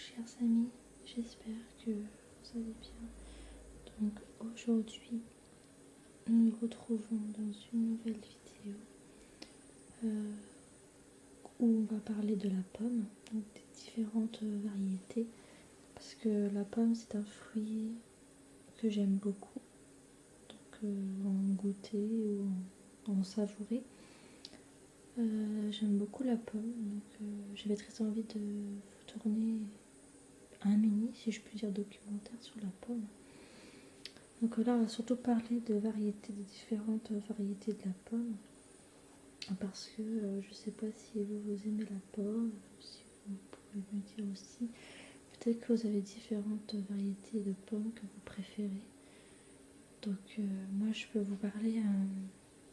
chers amis, j'espère que vous allez bien. Donc aujourd'hui, nous nous retrouvons dans une nouvelle vidéo où on va parler de la pomme, donc des différentes variétés, parce que la pomme c'est un fruit que j'aime beaucoup, donc en goûter ou en savourer. J'aime beaucoup la pomme, donc j'avais très envie de vous tourner un mini, si je puis dire, documentaire sur la pomme. Donc là, on va surtout parler de variétés, des différentes variétés de la pomme, parce que je ne sais pas si vous aimez la pomme, si vous pouvez me dire aussi. Peut-être que vous avez différentes variétés de pommes que vous préférez. Donc moi, je peux vous parler,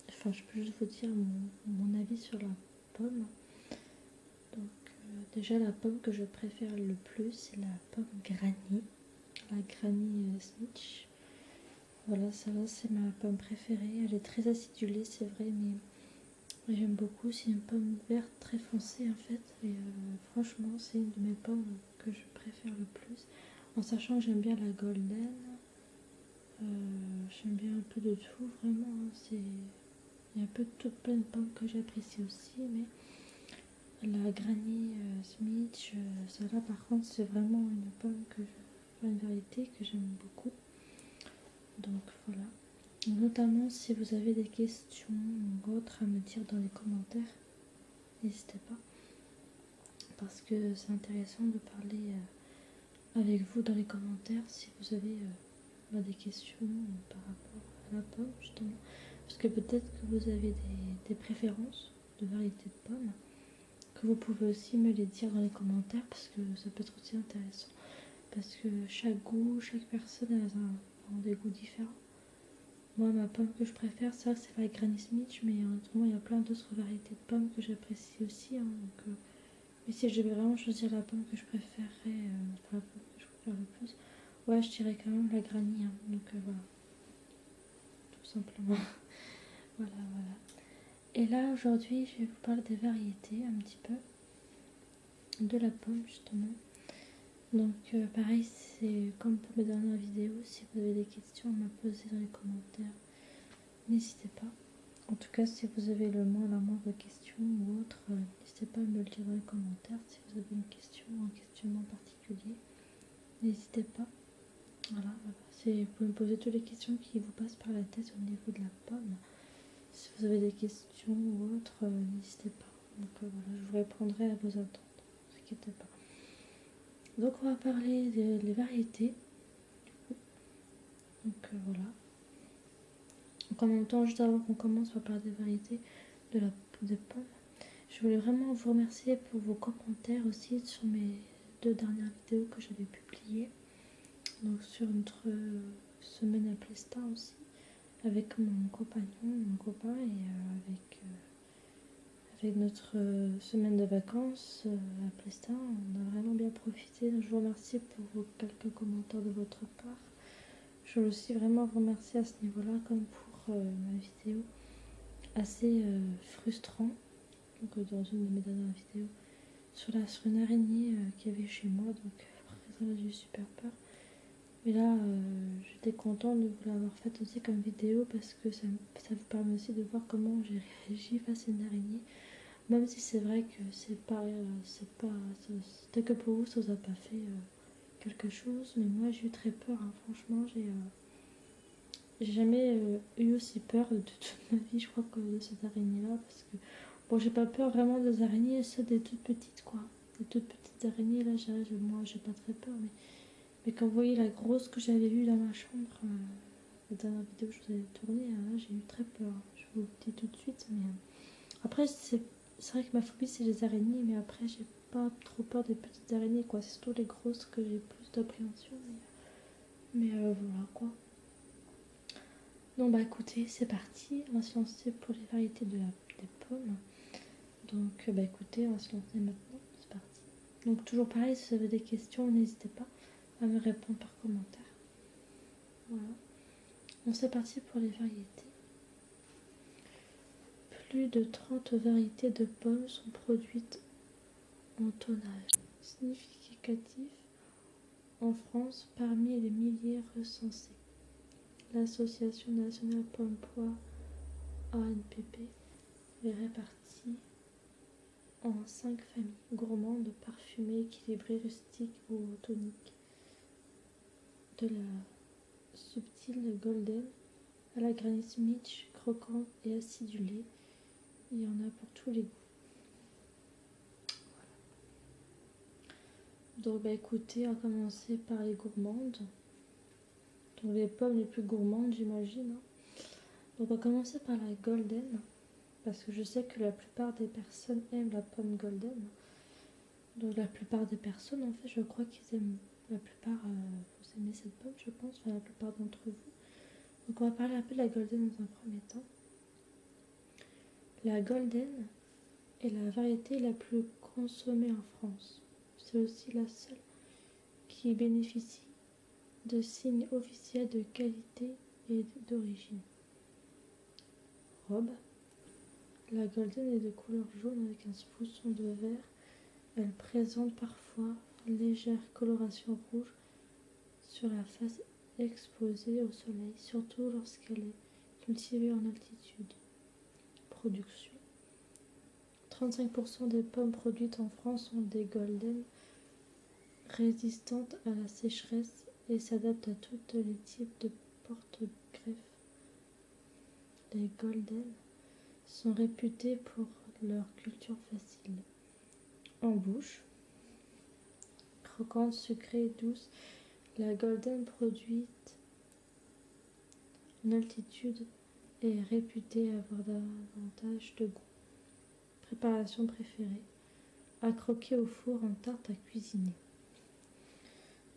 je peux juste vous dire mon avis sur la pomme. Donc déjà, la pomme que je préfère le plus, c'est la pomme Granny, la Granny Smith. Voilà, ça là c'est ma pomme préférée. Elle est très acidulée, c'est vrai, mais j'aime beaucoup. C'est une pomme verte très foncée en fait. Et franchement, c'est une de mes pommes que je préfère le plus. En sachant que j'aime bien la golden. J'aime bien un peu de tout, vraiment. Il y a un peu de tout, plein de pommes que j'apprécie aussi. Mais la Granny Smith, celle-là par contre, c'est vraiment une pomme une variété que j'aime beaucoup. Donc voilà. Notamment si vous avez des questions ou autres à me dire dans les commentaires, n'hésitez pas, parce que c'est intéressant de parler avec vous dans les commentaires si vous avez des questions par rapport à la pomme justement, parce que peut-être que vous avez des préférences de variétés de pommes, que vous pouvez aussi me les dire dans les commentaires, parce que ça peut être aussi intéressant, parce que chaque goût, chaque personne a des goûts différents. Moi, ma pomme que je préfère, ça, c'est la Granny Smith, mais autrement, il y a plein d'autres variétés de pommes que j'apprécie aussi. Mais si je devais vraiment choisir la pomme que je préférerais, la pomme que je préfère le plus, ouais, je dirais quand même la Granny. Donc voilà, tout simplement. Voilà. Et là, aujourd'hui, je vais vous parler des variétés un petit peu de la pomme, justement. Donc pareil, c'est comme pour mes dernières vidéos, si vous avez des questions à me poser dans les commentaires, n'hésitez pas. En tout cas, si vous avez la moindre question ou autre, n'hésitez pas à me le dire dans les commentaires. Si vous avez une question ou un questionnement particulier, n'hésitez pas. Voilà. Vous pouvez me poser toutes les questions qui vous passent par la tête au niveau de la pomme. Si vous avez des questions ou autres, n'hésitez pas. Donc voilà, je vous répondrai à vos attentes. Ne vous inquiétez pas. Donc on va parler des variétés. Donc voilà. Donc en même temps, juste avant qu'on commence, on va parler des variétés des pommes. Je voulais vraiment vous remercier pour vos commentaires aussi sur mes 2 dernières vidéos que j'avais publiées. Donc sur notre semaine à Plestin aussi, avec mon compagnon, mon copain, et avec notre semaine de vacances à Plestin. On a vraiment bien profité. Donc je vous remercie pour vos quelques commentaires de votre part. Je veux aussi vraiment vous remercier à ce niveau-là, comme pour ma vidéo assez frustrant, donc dans une de mes dernières vidéos, sur une araignée qu'il y avait chez moi. Donc après ça, j'ai eu super peur. Mais là, j'étais contente de vous l'avoir faite aussi comme vidéo, parce que ça vous permet aussi de voir comment j'ai réagi face à une araignée. Même si c'est vrai que c'était que pour vous, ça vous a pas fait quelque chose. Mais moi, j'ai eu très peur. Franchement, j'ai jamais eu aussi peur de toute ma vie, je crois, que de cette araignée-là. Parce que, bon, j'ai pas peur vraiment des araignées, ça des toutes petites, quoi. Des toutes petites araignées, là, moi, j'ai pas très peur. Mais quand vous voyez la grosse que j'avais vue dans ma chambre, la dernière vidéo que je vous avais tournée, là, j'ai eu très peur. Je vous le dis tout de suite. Mais après, c'est vrai que ma phobie, c'est les araignées. Mais après, j'ai pas trop peur des petites araignées, quoi. C'est surtout les grosses que j'ai plus d'appréhension. Mais voilà, quoi. Donc bah écoutez, c'est parti, on va se lancer pour les variétés des pommes. Donc bah écoutez, on va se lancer maintenant, c'est parti. Donc toujours pareil, si vous avez des questions, n'hésitez pas à me répondre par commentaire. Voilà. Donc c'est parti pour les variétés. Plus de 30 variétés de pommes sont produites en tonnage. Ça signifie significatif en France parmi les milliers recensés. L'Association nationale Pomme Poire ANPP est répartie en 5 familles gourmandes, parfumées, équilibrées, rustiques ou toniques. De la subtile golden à la granite mitch, croquante et acidulée, il y en a pour tous les goûts. Donc écoutez, on va commencer par les gourmandes. Donc les pommes les plus gourmandes, j'imagine. Donc on va commencer par la golden, parce que je sais que la plupart des personnes aiment la pomme golden. Donc la plupart des personnes, en fait, je crois qu'ils aiment, la plupart, vous aimez cette pomme, je pense, enfin la plupart d'entre vous. Donc on va parler un peu de la golden dans un premier temps. La golden est la variété la plus consommée en France. C'est aussi la seule qui bénéficie de signes officiels de qualité et d'origine. Robe. La golden est de couleur jaune avec un soupçon de vert. Elle présente parfois une légère coloration rouge sur la face exposée au soleil, surtout lorsqu'elle est cultivée en altitude. Production. 35% des pommes produites en France sont des golden, résistantes à la sécheresse et s'adaptent à tous les types de porte-greffes. Les golden sont réputés pour leur culture facile. En bouche, croquante, sucrée et douce, la golden produite en altitude est réputée avoir davantage de goût. Préparation préférée. À croquer au four en tarte à cuisiner.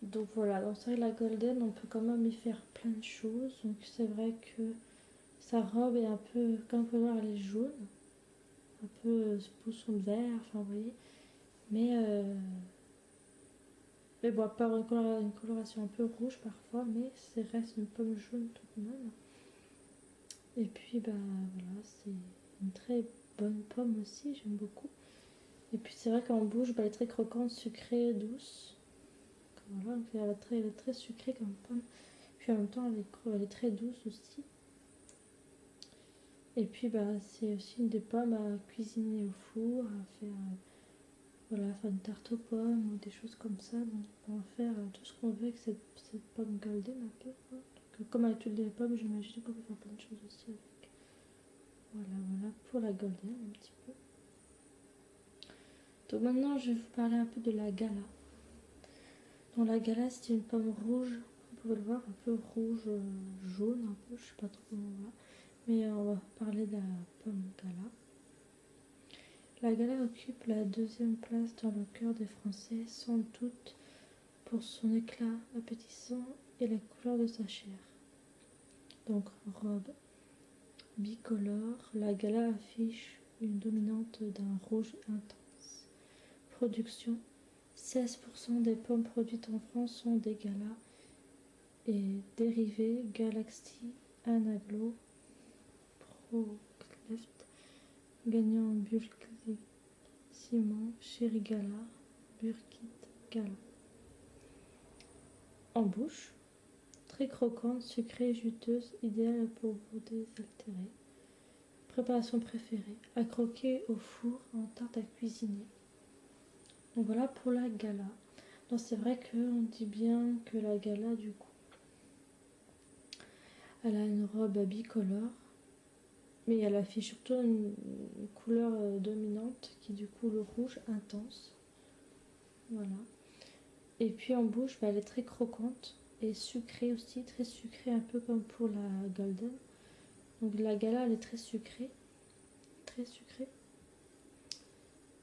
Donc voilà, donc c'est vrai que la golden, on peut quand même y faire plein de choses. Donc c'est vrai que sa robe est un peu, comme vous pouvez voir, elle est jaune, un peu pousson de verre, enfin vous voyez. Mais bon, pas une coloration un peu rouge parfois, mais c'est reste une pomme jaune tout de même. Et puis bah voilà, c'est une très bonne pomme aussi, j'aime beaucoup. Et puis c'est vrai qu'en bouche, bah, elle est très croquante, sucrée, douce. Voilà, donc elle est très sucrée comme pomme. Puis en même temps, elle est très douce aussi. Et puis bah, c'est aussi une des pommes à cuisiner au four, à faire, voilà, faire une tarte aux pommes ou des choses comme ça. Donc on va faire tout ce qu'on veut avec cette pomme golden un peu. Quoi. Donc, comme avec toutes les pommes, j'imagine qu'on peut faire plein de choses aussi avec. Voilà pour la golden un petit peu. Donc maintenant, je vais vous parler un peu de la gala. Donc la gala, c'est une pomme rouge, vous pouvez le voir, un peu rouge, jaune, un peu, je sais pas trop comment on voit. Mais on va parler de la pomme gala. La gala occupe la 2e place dans le cœur des Français, sans doute pour son éclat appétissant et la couleur de sa chair. Donc robe bicolore, la gala affiche une dominante d'un rouge intense. Production. 16% des pommes produites en France sont des galas et dérivés Galaxy, Anaglo, Procleft, gagnant Bulk Simon, Chéri Gala, Burkit Gala. En bouche, très croquante, sucrée et juteuse, idéale pour vous désaltérer. Préparation préférée, à croquer au four en tarte à cuisiner. Donc voilà pour la gala. Donc c'est vrai qu'on dit bien que la gala du coup, elle a une robe bicolore, mais elle affiche surtout une couleur dominante qui est du coup le rouge intense. Voilà. Et puis en bouche, bah, elle est très croquante et sucrée aussi, très sucrée, un peu comme pour la golden. Donc la gala, elle est très sucrée,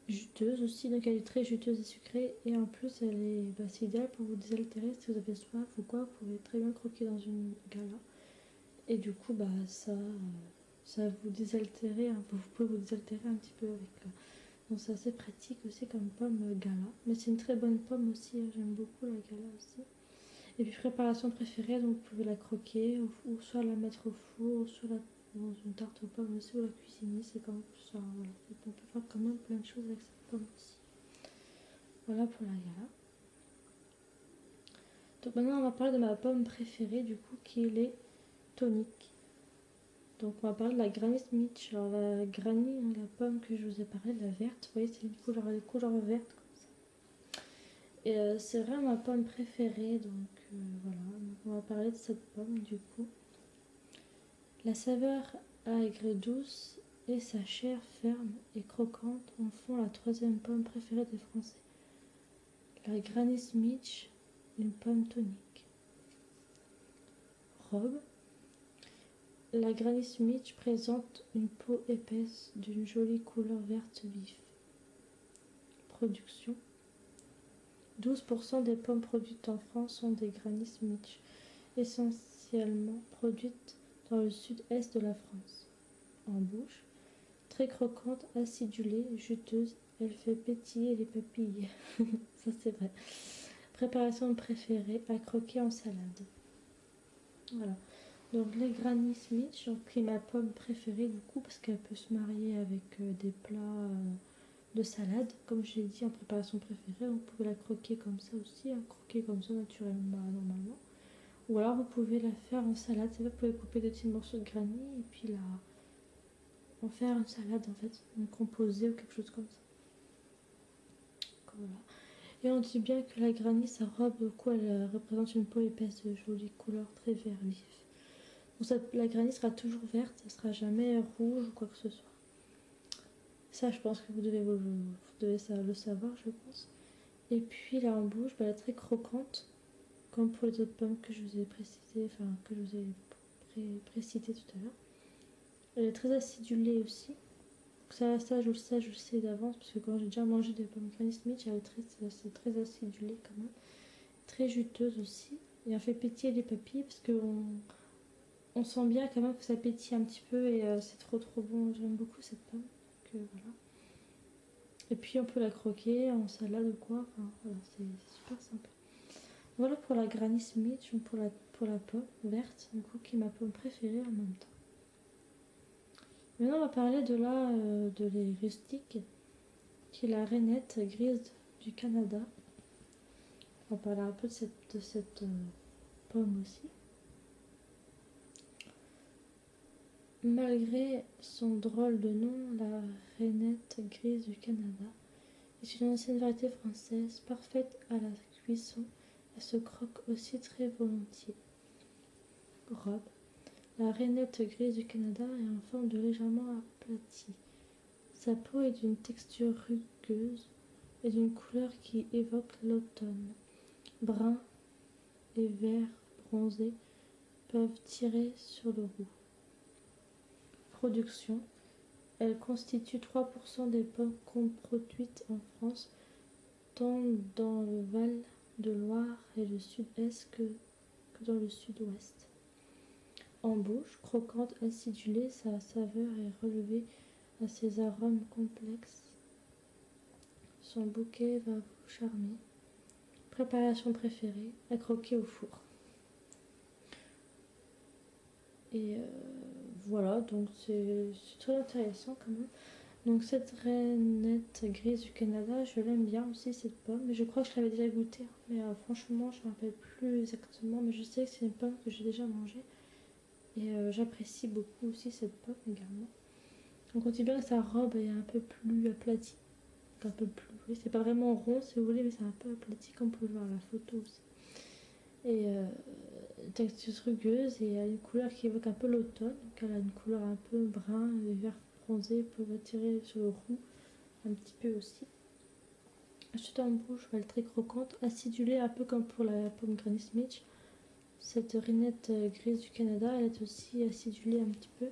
juteuse aussi, donc elle est très juteuse et sucrée. Et en plus, elle est, bah, c'est idéal pour vous désaltérer si vous avez soif ou quoi. Vous pouvez très bien croquer dans une gala. Et du coup, bah, ça va vous désaltérer, hein. Vous pouvez vous désaltérer un petit peu avec. Donc c'est assez pratique aussi comme pomme gala. Mais c'est une très bonne pomme aussi, hein. J'aime beaucoup la gala aussi. Et puis préparation préférée, donc vous pouvez la croquer ou soit la mettre au four, ou soit dans une tarte aux pommes aussi, ou la cuisiner, c'est comme ça. Voilà. On peut faire quand même plein de choses avec cette pomme aussi. Voilà pour la gala. Donc maintenant on va parler de ma pomme préférée du coup qui est les toniques. Donc on va parler de la Granny Smith. Alors la Granny, la pomme que je vous ai parlé, la verte, vous voyez c'est une couleur verte comme ça. Et c'est vraiment ma pomme préférée, donc voilà, donc on va parler de cette pomme du coup. La saveur aigre douce et sa chair ferme et croquante en font la troisième pomme préférée des Français. La Granny Smith, une pomme tonique. Robe. La Granny Smith présente une peau épaisse d'une jolie couleur verte vif. Production. 12% des pommes produites en France sont des Granny Smith, essentiellement produites dans le sud-est de la France. En bouche, très croquante, acidulée, juteuse, elle fait pétiller les papilles. Ça c'est vrai. Préparation préférée, à croquer en salade. Voilà. Donc les Granny Smith, j'ai pris ma pomme préférée du coup parce qu'elle peut se marier avec des plats de salade. Comme je l'ai dit en préparation préférée, vous pouvez la croquer comme ça aussi, hein, croquer comme ça naturellement, normalement. Ou alors vous pouvez la faire en salade, c'est vrai, vous pouvez couper des petits morceaux de granny et puis en faire une salade en fait, une composée ou quelque chose comme ça. Voilà. Et on dit bien que la granny, sa robe, quoi, elle représente une peau épaisse de jolie couleur très vert vif. Donc la granny sera toujours verte, elle sera jamais rouge ou quoi que ce soit. Ça, je pense que vous devez le savoir, je pense. Et puis là en bouche, elle est très croquante, comme pour les autres pommes que je vous ai précisé, enfin que je vous ai précité tout à l'heure. Elle est très acidulée aussi. Ça, je le sais d'avance, parce que quand j'ai déjà mangé des pommes Granny Smith, c'est très acidulé quand même. Très juteuse aussi. Et on fait pétiller les papilles, parce qu'on sent bien quand même que ça pétille un petit peu, et c'est trop bon. J'aime beaucoup cette pomme. Donc, voilà. Et puis on peut la croquer en salade ou quoi. Enfin, voilà, c'est super sympa. Voilà pour la Granny Smith, pour la pomme verte, du coup, qui est ma pomme préférée en même temps. Maintenant, on va parler de les rustiques, qui est la rainette grise du Canada. On va parler un peu de cette pomme aussi. Malgré son drôle de nom, la rainette grise du Canada est une ancienne variété française, parfaite à la cuisson. Elle se croque aussi très volontiers. Robe. La rainette grise du Canada est en forme de légèrement aplatie. Sa peau est d'une texture rugueuse et d'une couleur qui évoque l'automne. Brun et vert bronzé peuvent tirer sur le roux. Production. Elle constitue 3% des pommes produites en France, tant dans le Val de Loire et le sud-est que dans le sud-ouest. En bouche, croquante, acidulée, sa saveur est relevée à ses arômes complexes. Son bouquet va vous charmer. Préparation préférée, à croquer au four. Et voilà, donc c'est très intéressant quand même. Donc cette rainette grise du Canada, je l'aime bien aussi cette pomme. Mais je crois que je l'avais déjà goûtée, hein. Mais franchement, je ne me rappelle plus exactement. Mais je sais que c'est une pomme que j'ai déjà mangée. Et j'apprécie beaucoup aussi cette pomme également. Donc on dit bien que sa robe est un peu plus aplatie. Un peu plus, oui, c'est pas vraiment rond si vous voulez, mais c'est un peu aplati comme vous pouvez voir la photo aussi. Et texture rugueuse et a une couleur qui évoque un peu l'automne. Donc elle a une couleur un peu brun et vert bronzé, peut attirer sur le roux un petit peu aussi. Ensuite en bouche, elle est très croquante, acidulée un peu comme pour la pomme Granny Smith. Cette rainette grise du Canada, elle est aussi acidulée un petit peu.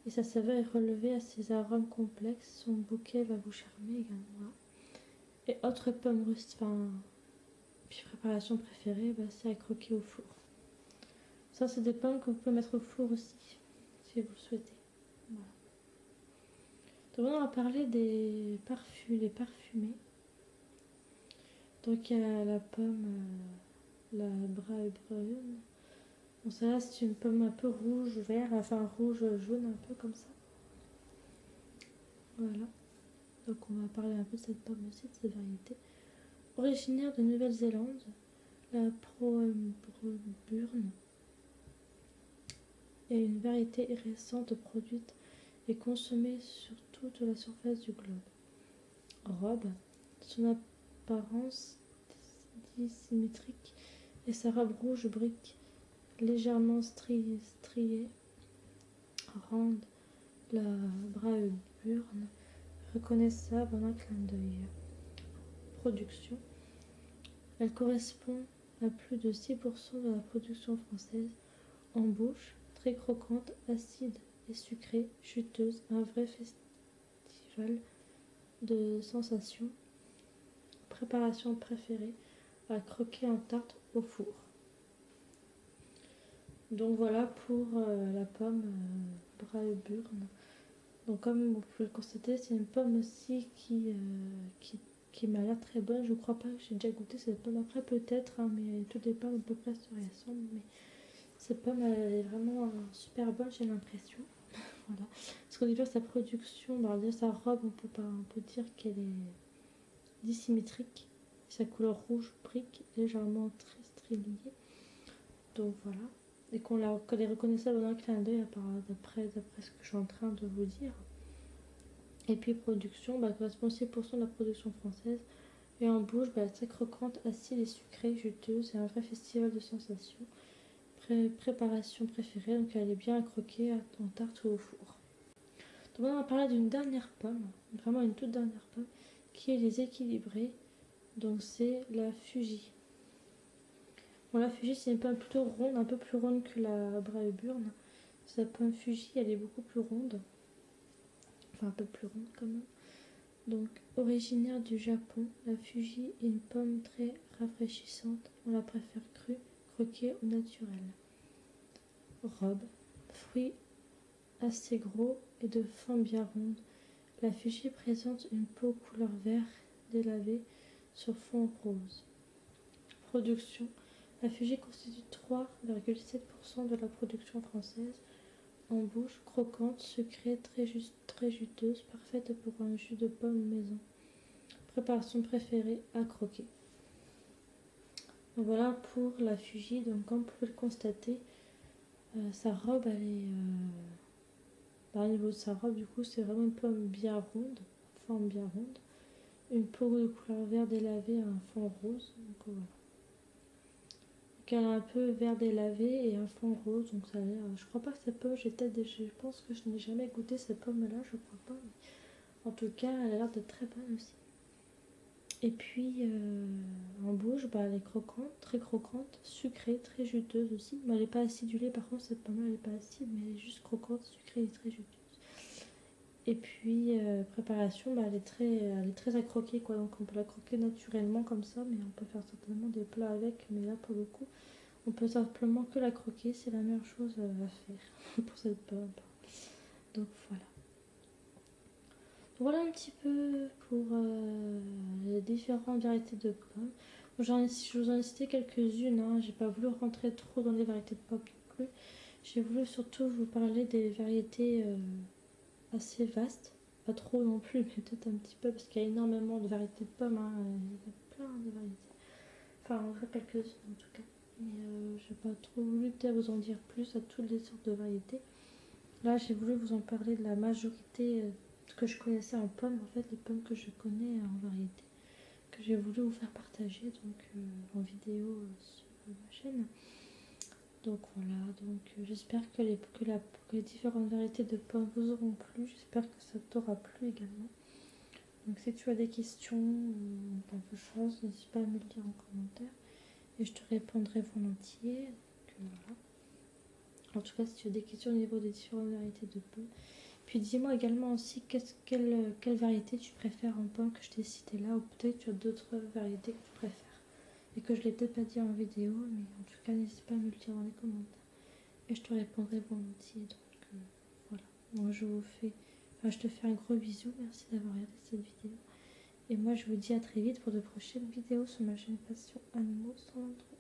Et sa saveur est relevée à ses arômes complexes. Son bouquet va vous charmer également. Et autre pomme rustique, enfin, puis préparation préférée, c'est à croquer au four. Ça, c'est des pommes que vous pouvez mettre au four aussi, si vous le souhaitez. Voilà. Donc on va parler des parfumés. Donc il y a la pomme, la braille brune. Bon, ça là, c'est une pomme un peu rouge, vert, enfin rouge, jaune, un peu comme ça. Voilà. Donc on va parler un peu de cette pomme aussi, de cette variété. Originaire de Nouvelle-Zélande, La Pro-Burn est une variété récente produite et consommée sur toute la surface du globe. Robe, son apparence dissymétrique et sa robe rouge brique légèrement striée rendent la Braeburn reconnaissable en un clin d'œil. Production. Elle correspond à plus de 6% de la production française. En bouche, très croquante, acide et sucrée, juteuse, un vrai festival de sensations. Préparation préférée, à croquer en tarte au four. Donc voilà pour la pomme Braeburn. Donc comme vous pouvez le constater, c'est une pomme aussi qui m'a l'air très bonne. Je ne crois pas que j'ai déjà goûté cette pomme. Après peut-être, hein, mais toutes les pommes à peu près se ressemblent. Mais cette pomme elle est vraiment super bonne, j'ai l'impression. Voilà. Parce qu'au début sa production, bah, déjà sa robe, on peut dire qu'elle est dissymétrique. Sa couleur rouge brique, légèrement très striée. Donc voilà. Et qu'elle est reconnaissable dans un clin d'œil d'après ce que je suis en train de vous dire. Et puis production, correspond 6% de la production française. Et en bouche, très croquante, acide et sucrée, juteuse. C'est un vrai festival de sensations. Préparation préférée, donc elle est bien à croquer en tarte ou au four. Donc on va parler d'une dernière pomme, vraiment une toute dernière pomme, qui est les équilibrés. Donc c'est la Fuji. Bon, la Fuji, c'est une pomme plutôt ronde, un peu plus ronde que la Braeburn. Cette pomme Fuji, elle est beaucoup plus ronde. Enfin, un peu plus ronde quand même. Donc, originaire du Japon, la Fuji est une pomme très rafraîchissante. On la préfère crue, croquée ou naturelle. Robe, fruit assez gros et de forme bien ronde. La Fuji présente une peau couleur vert délavée sur fond rose. Production. La Fuji constitue 3,7% de la production française. En bouche, croquante, sucrée, très juteuse, parfaite pour un jus de pomme maison. Préparation préférée, à croquer. Donc voilà pour la Fuji. Donc comme vous pouvez le constater, sa robe, elle est... au niveau de sa robe, du coup, c'est vraiment une pomme bien ronde, forme bien ronde. Une peau de couleur vert délavée à un fond rose. Donc voilà. Donc elle a un peu vert délavé et un fond rose. Donc ça a l'air... Je crois pas que cette pomme, je pense que je n'ai jamais goûté cette pomme-là, je crois pas. Mais en tout cas, elle a l'air d'être très bonne aussi. Et puis en bouche, elle est très croquante, sucrée, très juteuse aussi. Mais elle n'est pas acidulée, par contre cette pomme-là elle n'est pas acide, mais elle est juste croquante, sucrée et très juteuse. Et puis préparation, elle est très à croquer quoi, donc on peut la croquer naturellement comme ça, mais on peut faire certainement des plats avec, mais là pour le coup, on peut simplement que la croquer, c'est la meilleure chose à faire pour cette pomme. Donc voilà. Voilà un petit peu pour les différentes variétés de pommes. Je vous en ai cité quelques-unes, hein. J'ai pas voulu rentrer trop dans les variétés de pommes non plus. J'ai voulu surtout vous parler des variétés assez vastes. Pas trop non plus, mais peut-être un petit peu parce qu'il y a énormément de variétés de pommes. Hein. Il y a plein de variétés. Enfin, en vrai, quelques-unes en tout cas. Mais j'ai pas trop voulu peut-être vous en dire plus à toutes les sortes de variétés. Là, j'ai voulu vous en parler de la majorité que je connaissais en pommes, en fait, les pommes que je connais en variété, que j'ai voulu vous faire partager donc en vidéo sur ma chaîne. Donc voilà, donc j'espère que les différentes variétés de pommes vous auront plu, j'espère que ça t'aura plu également. Donc si tu as des questions ou quelque chose, n'hésite pas à me le dire en commentaire et je te répondrai volontiers. Donc, voilà. En tout cas, si tu as des questions au niveau des différentes variétés de pommes. Puis dis-moi également aussi quelle variété tu préfères en pommes que je t'ai cité là, ou peut-être tu as d'autres variétés que tu préfères et que je l'ai peut-être pas dit en vidéo, mais en tout cas n'hésite pas à me le dire dans les commentaires et je te répondrai volontiers. Donc voilà, moi je te fais un gros bisou, merci d'avoir regardé cette vidéo et moi je vous dis à très vite pour de prochaines vidéos sur ma chaîne Passion Animaux sans intro.